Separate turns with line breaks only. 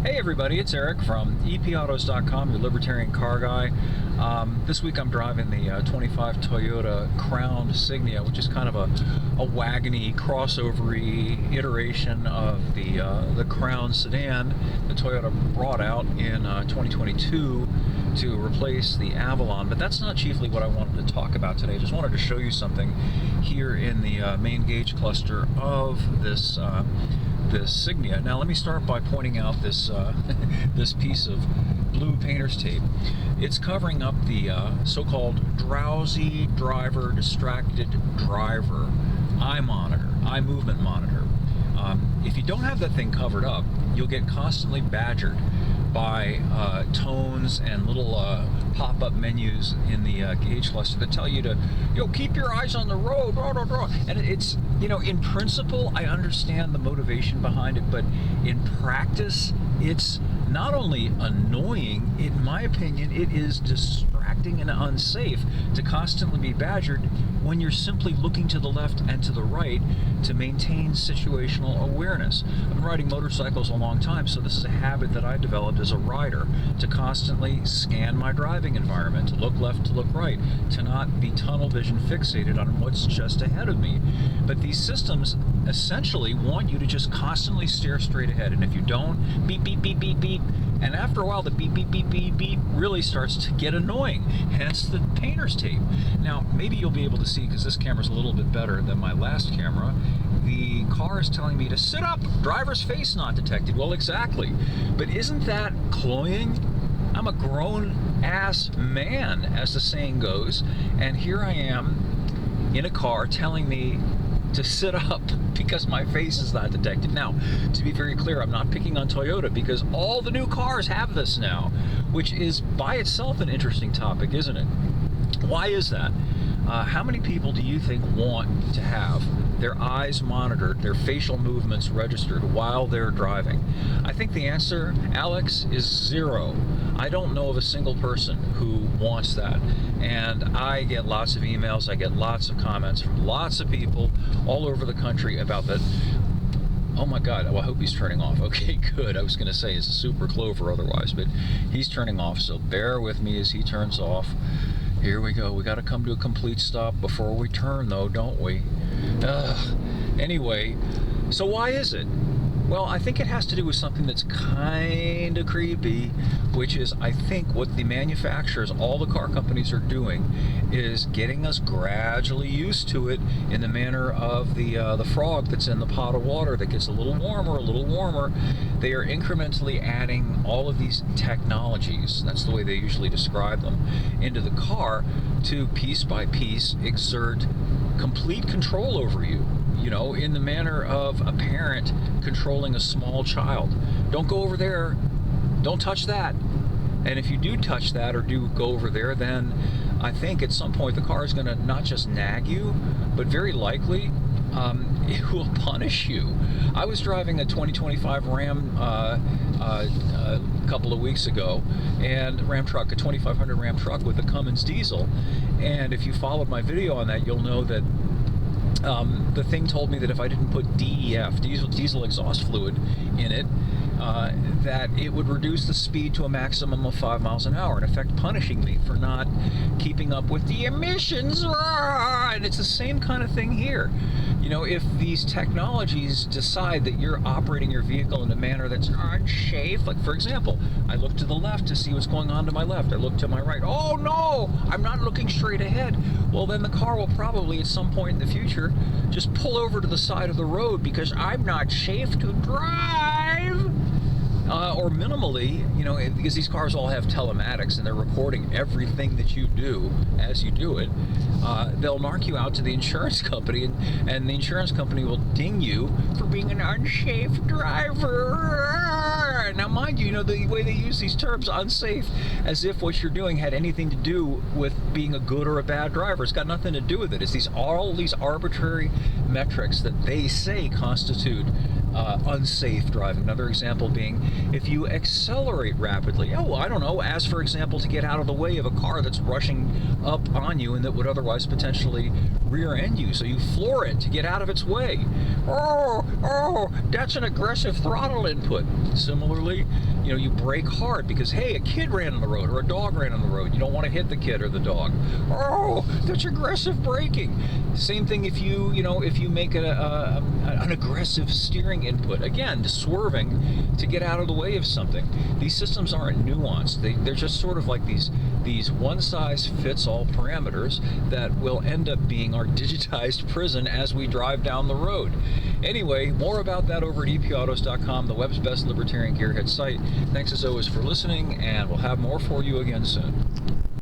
Hey everybody, it's Eric from epautos.com, your libertarian car guy. This week I'm driving the 25 Toyota Crown Signia, which is kind of a wagony, crossover-y iteration of the Crown sedan that Toyota brought out in 2022 to replace the Avalon. But that's not chiefly what I wanted to talk about today. I just wanted to show you something here in the main gauge cluster of this Signia. Now let me start by pointing out this this piece of blue painter's tape. It's covering up the so-called Drowsy Driver, distracted driver eye monitor, eye movement monitor. If you don't have that thing covered up, you'll get constantly badgered by tones and little pop-up menus in the gauge cluster that tell you to, keep your eyes on the road, blah, blah, blah. And it's, in principle, I understand the motivation behind it, but in practice, it's not only annoying, in my opinion, it is distracting and unsafe to constantly be badgered when you're simply looking to the left and to the right to maintain situational awareness. I've been riding motorcycles a long time, so this is a habit that I developed as a rider, to constantly scan my driving environment, to look left, to look right, to not be tunnel vision fixated on what's just ahead of me. But these systems essentially want you to just constantly stare straight ahead, and if you don't, beep, beep, beep, beep, beep. And after a while, the beep, beep, beep, beep, beep really starts to get annoying, hence the painter's tape. Now, maybe you'll be able to see, because this camera's a little bit better than my last camera, the car is telling me to sit up, driver's face not detected. Well, exactly. But isn't that cloying? I'm a grown-ass man, as the saying goes, and here I am in a car telling me to sit up because my face is not detected. Now, to be very clear, I'm not picking on Toyota because all the new cars have this now, which is by itself an interesting topic, isn't it? Why is that? How many people do you think want to have their eyes monitored, their facial movements registered while they're driving? I think the answer, Alex, is zero. I don't know of a single person who wants that. And I get lots of emails, I get lots of comments from lots of people all over the country about that. Oh my God, well, I hope he's turning off. Okay, good. I was going to say it's a super clover otherwise, but he's turning off, so bear with me as he turns off. Here we go. We got to come to a complete stop before we turn, though, don't we? Anyway, so why is it? Well, I think it has to do with something that's kind of creepy, which is, I think, what the manufacturers, all the car companies are doing is getting us gradually used to it in the manner of the frog that's in the pot of water that gets a little warmer, a little warmer. They are incrementally adding all of these technologies, that's the way they usually describe them, into the car to piece by piece exert complete control over you. In the manner of a parent controlling a small child. Don't go over there. Don't touch that. And if you do touch that or do go over there, then I think at some point the car is going to not just nag you, but very likely it will punish you. I was driving a 2025 Ram a couple of weeks ago, and Ram truck, a 2500 Ram truck with a Cummins diesel. And if you followed my video on that, you'll know that the thing told me that if I didn't put DEF, diesel exhaust fluid, in it, that it would reduce the speed to a maximum of 5 miles an hour, in effect punishing me for not keeping up with the emissions. And it's the same kind of thing here. If these technologies decide that you're operating your vehicle in a manner that's unsafe, like for example, I look to the left to see what's going on to my left, I look to my right, oh no, I'm not looking straight ahead. Well, then the car will probably at some point in the future just pull over to the side of the road because I'm not safe to drive. Or minimally, because these cars all have telematics and they're recording everything that you do as you do it, they'll mark you out to the insurance company, and the insurance company will ding you for being an unsafe driver. Now, mind you, the way they use these terms, unsafe, as if what you're doing had anything to do with being a good or a bad driver. It's got nothing to do with it. It's all these arbitrary metrics that they say constitute unsafe driving. Another example being if you accelerate rapidly. Oh, I don't know, as for example, to get out of the way of a car that's rushing up on you and that would otherwise potentially rear end you. So you floor it to get out of its way. Oh, that's an aggressive throttle input. Similarly, you know, you brake hard because, hey, a kid ran on the road or a dog ran on the road. You don't want to hit the kid or the dog. Oh, that's aggressive braking. Same thing if you make an aggressive steering input. Again, swerving to get out of the way of something. These systems aren't nuanced. They're just sort of like these one-size-fits-all parameters that will end up being our digitized prison as we drive down the road. Anyway, more about that over at epautos.com, the web's best libertarian gearhead site. Thanks as always for listening, and we'll have more for you again soon.